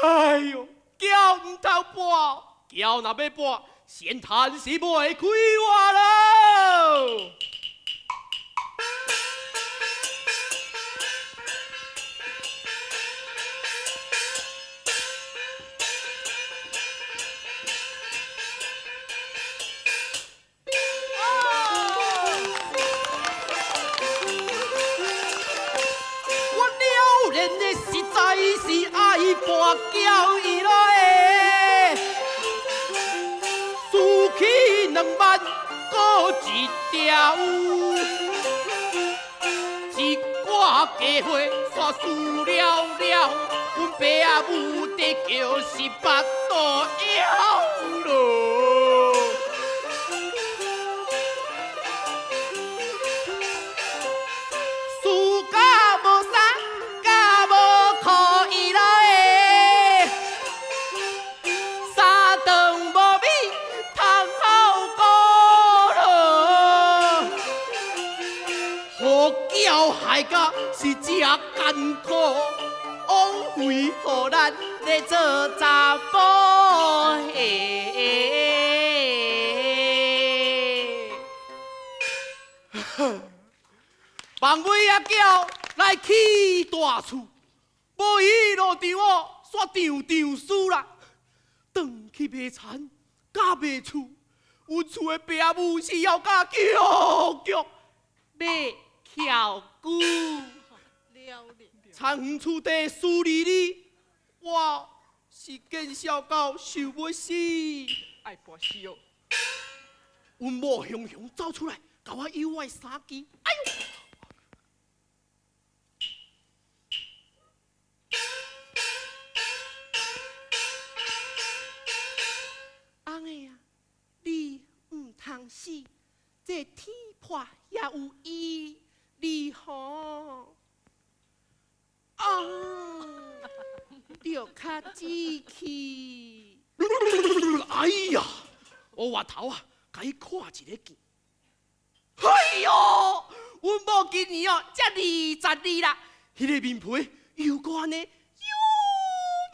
哎呦，叫唔通播，叫若要播，先叹是袂开话喽。实在是爱跋叫伊落的，输起2万过一条，一挂家伙煞输了了，阮爸仔母得就是巴肚枵咯。输甲无啥。要害甲是只艰苦，枉费予咱咧做查甫嘿。放尾仔叫来起大厝，无伊路场哦，煞场场输啦。转去卖田，甲卖厝，阮厝的爸母是要甲叫叫买。巧姑，田园厝地输哩哩，我是见笑到受不死，爱跋死哦！阮某雄雄走出来，甲我要我3支，哎呦！翁个啊，你唔通死，这天破也有意。你好，着较志气。哎呀，我话头啊，甲伊看一个见。哎呦，阮某今年哦，才22啦，迄个面皮又搁安尼油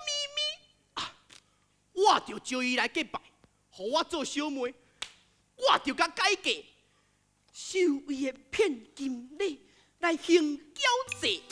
咪咪啊！我着招伊来结拜，互我做小妹，我着甲改嫁。收伊的骗金礼来行交际。